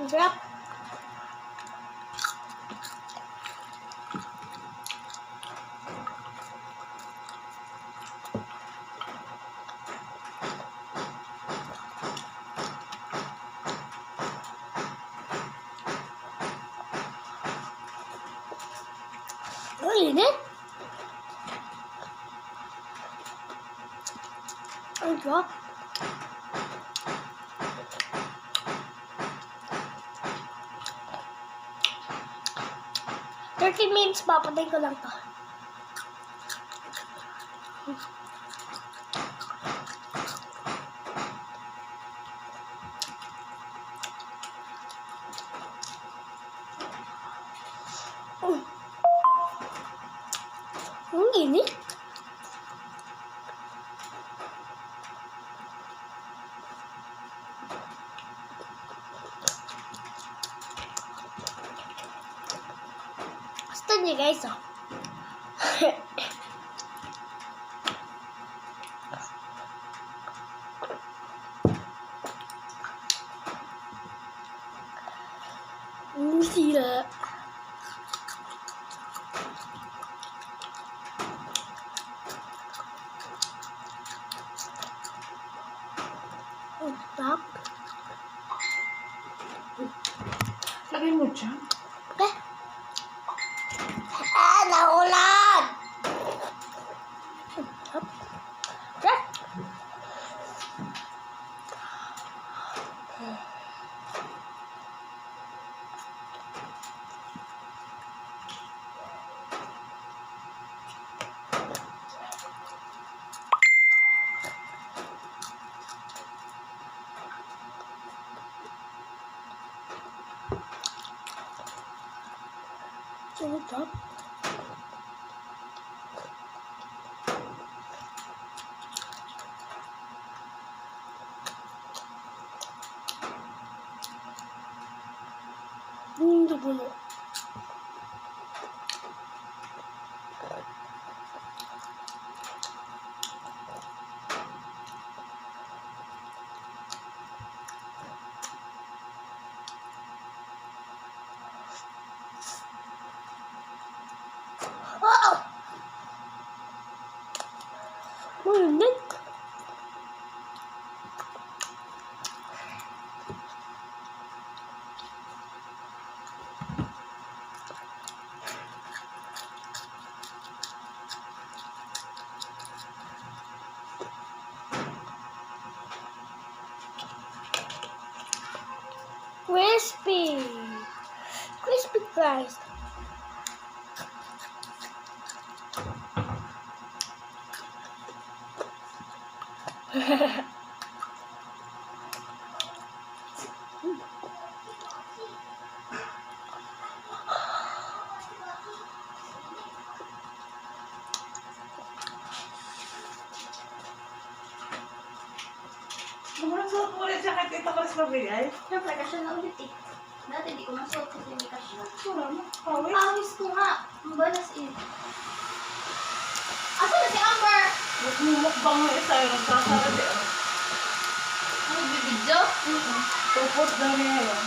Ang sarap. Ang init. Ang sarap. Minutes pa, patayin ko lang to. Ang init. Basta niya guys, oh. Sira. Stop. Lagay mo dyan. Okay. Naulan! Okay. Stop. Hindi puno. Mainit. Crispy. Crispy fries. Sumunod mo ulit siya kay Tita Chris mabigay. Siyempre, kasya na ulit eh. Dati di ko masuot kasi hindi kasya. Wala mo. Pawis. Awis ko nga. Ang balas eh. Asa na si Amber? Mukbang mo isa yung nagsasara di. Ano, bibidyo? Tupot daw niya yun.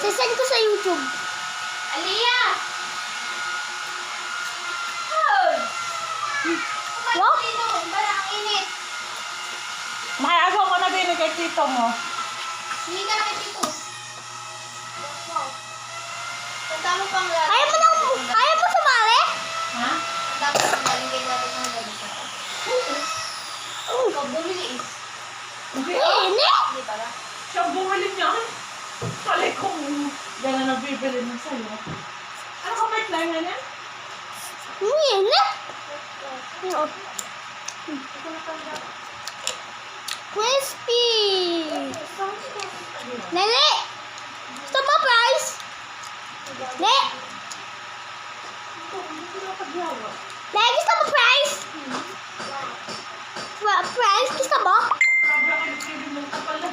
Sasend ko sa YouTube. Aliyah! Hoy! Wow. Dito, bala ang init. Makiagaw ko na din kay Tito mo. Hindi ka na kay Titus. Wow. Tanda mo pang lalo. Ayaw mo sumali? Ha? Tanda mo pang galing kay lalo ng lalo siya. Ikaw bumili eh. Hindi Init. Hindi pala. Siya bumili niyan. Kalay kong gano'n na bibili mo sa'yo. Ano ka may plan na niya? Init. Ito na tanda. Crispy. Nene. Gusto mo fries? Ne. Ne, gusto mo fries? Fries, gusto mo? Kabra ka nagkili mong kapal na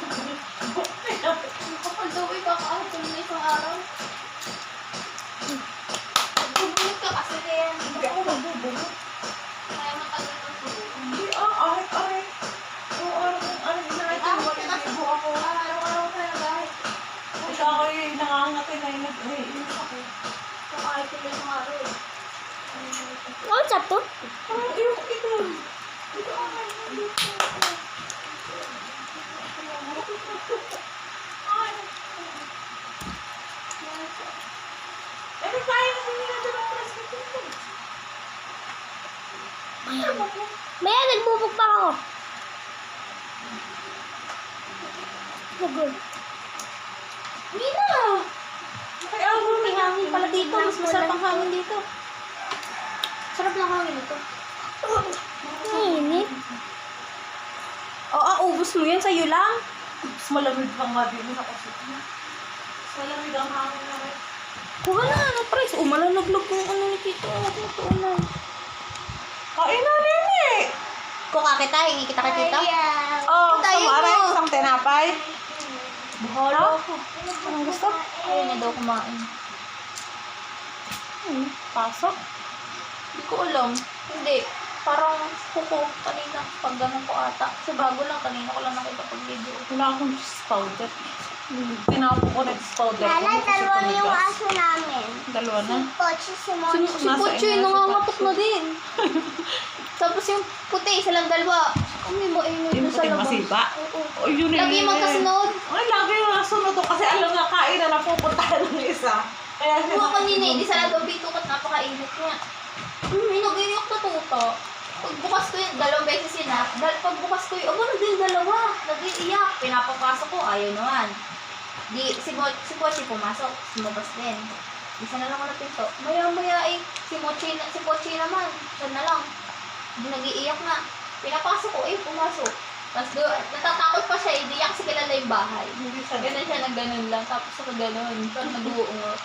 Kapag daw ay kakaahit ko na isang araw. Bubulot ka kasi kaya Hindi ako magbubulot. kaya matagal ang tulog. Hindi ahit. Oo, ano inaayos Ay, mo kasi buo ako. Araw-araw tayo guys. Siya ako yung ay nag-iinom ako. Kakain ko yung mga araw eh. Ano sa to? Ito. Ito ang ano kaya na hindi natin ang press dito? Maya, nagbubukbang ako. Nagul. Mina! Kaya ako May hangin pala dito. Mas masarap ang hangin dito. Sarap ng hangin dito. Mainit. Oo, ubus mo yan. Sa'yo lang. Mas malamig lang nga din ako sa mas malamig ang hangin na rin. Kuha na, ano, price? Malalaglag yung ano ni Tito. Matuunan. Kain na rin eh! Kuka kita, hingi kita kay Tita. Oh, Tayo samara mo. yung isang tinapay. Bahala ko. Anong gusto? Ayaw niya daw kumain. Pasok. Hindi ko alam. Hindi. Parang kuko kanina. Pag ganun ko ata. Kasi bago lang. Kanina ko lang nakita pag video. Wala akong cheese powder. Tinapo ko na cheese powder. Lala, Kasi dalawa na yung tumigas. aso namin. Dalawa na. Pochi, si Si Mochi. Pocho yung nangangatok na din. Tapos yung puti, isa lang dalawa. Kami mo init Yung na sa puting labas. masiba. Oo. O yun Lagi yun, magkasunod. Ay, lagi yung nasunod to kasi alam nga kain na napupuntahan ng isa. Kaya siya Kuha kanina, hindi sa lagabi ito kat napakainit niya. Nag-iyak na tuto. Pagbukas ko yun, dalawang beses yun ha. Pagbukas ko yun, aba naging dalawa. Nag-iiyak. Pinapapasok ko, ayaw naman. Di, si Pochi pumasok, sumabas din. Isa na lang ako na pinto. Maya-maya eh, si Pochi naman. Siya na lang. Di nag-iiyak na. Pinapasok ko, pumasok. Tapos natatakot pa siya, hindi niya kasi kilala yung bahay. Hindi siya Ganun siya, nagganon lang. Tapos ako ganon. Parang nag-uungot.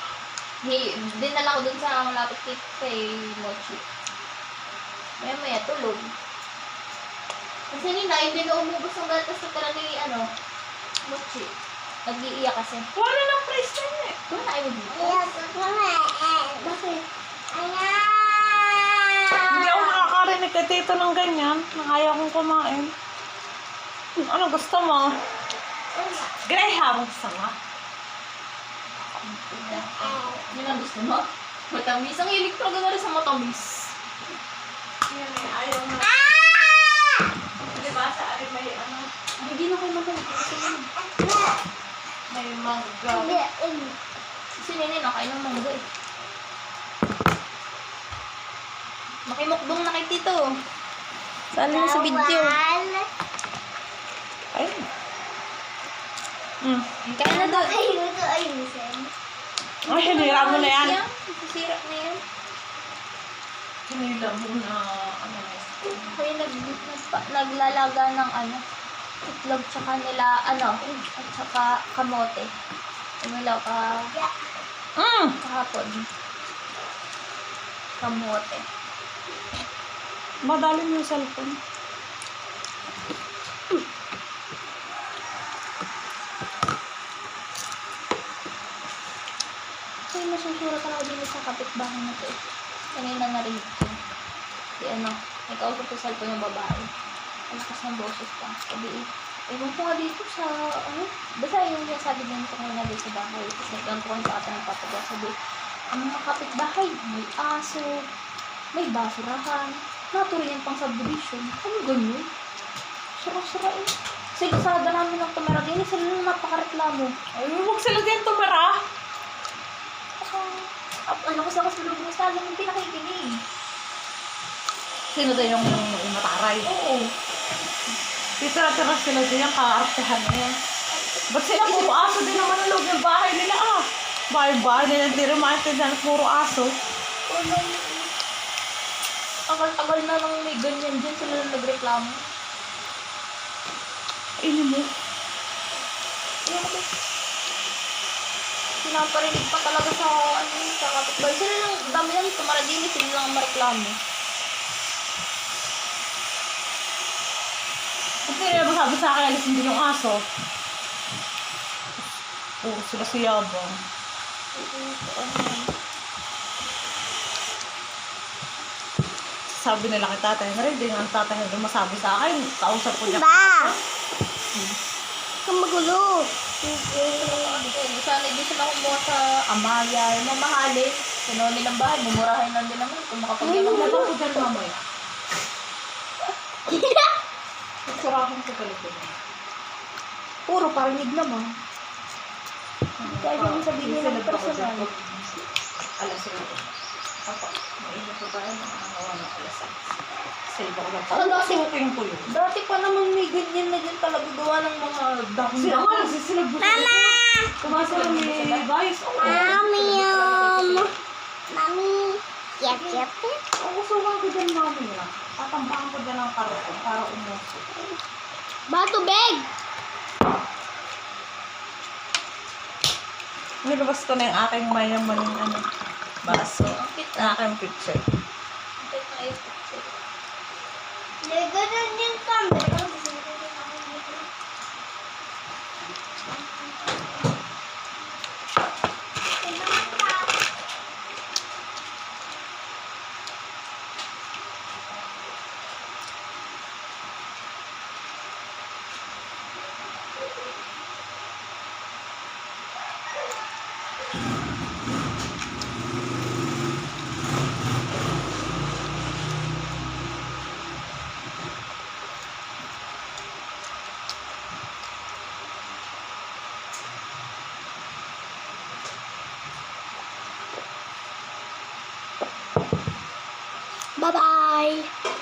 Dinala ko dun sa malapit kay Mochi. Maya-maya, tulog. Kasi nina, hindi na umubos ng gatas na tala ni, Mochi. Nag-iiyak kasi. Wala ng price na yun eh. Kung na ayaw dito. Yes, kumain. Bakit? Hindi ako nakakarinig kay Tito ng ganyan. Nang ayaw kong kumain. Ano gusto mo? Graham gusto mo? Yun ang gusto mo? Matamis. Ang hilig talaga na rin sa matamis. Yan eh, ayaw na. Diba sa akin may ano, Hindi na kayo matamis. Kasi yun. may mangga. Si Nene, nakain ng mangga eh. Makimukbong na kay Tito. Sali na sa video. Ay. Mm. Kaya na daw. Ay, hinira mo na yan. Sisira na yan. Hinila mo na, ano, Kaya naglalaga ng itlog tsaka nila, at tsaka kamote. Umilaw kahapon. Kamote. madali mo yung cellphone. Kaya nasusurat ako din sa kapitbahay na to eh. Kanina narinig ko. May kausap ko sa cellphone yung babae. Ang lakas ng boses pa. Sabi ewan ko nga dito sa, basta yung sabi din ko kanina dito sa bahay. Tapos nagkanto ko sa atin ng papagawa. Sabi, ang mga kapitbahay, may aso, may basurahan, naturin yung pang subdivision. Ano ganyan? Sira-sira eh. Sila sarada namin ng tumira din. Sila na napakareklamo. Ay, huwag sila din tumira. Lakas sa loob ng sala yung pinakikinig. Sino din yung mataray? Oo. Titira-tira sila din yung kaartehan na yan. Ba't sila puro aso din naman ang loob ng bahay nila ah? Bahay-bahay nila, hindi rin maintindihan puro aso. Tagal-tagal na nang may ganyan dyan. Sila na nagreklamo. Ini mo. Pinaparinig pa talaga sa kapitbahay. Sila lang, dami lang tumaradili. Sila lang ang mareklamo. Kasi nila ba sabi sa akin, alisin din yung aso. Oo, sila si Yabang. Sabi nila kay tatay na rin, din ang tatay na masabi sa akin. Kausap ko niya. Ba? Kung magulo. Sana hindi sila kumuha sa Amaya. Yung mamahalin. Pinuha nilang bahay. Mumurahin lang din naman. Kung makapag-iwan Wala na ba ako dyan mamaya? Surahan ko pala ito. Puro parinig naman. Kaya yung sabihin ng personal. Alas 7. Ako, mainit ko tayo. Nakakawa ng alas 6. Save ako lang. Saka dati- Susukin ko yun. Dati pa naman may ganyan na din talaga gawa ng mga dahon. Sila nga, nagsisilag mo. Mama! Kumasa lang may bias. Mami, Mami. Yep, yep, yep. Ako suwan ko dyan mamaya. Tatambakan ko dyan ang karton para umuso. Bato, bag. Nilabas ko na yung aking mayamaning baso. Ang cute Ang aking picture. Bakit na ito? Nagano'n yung camera. Bye-bye.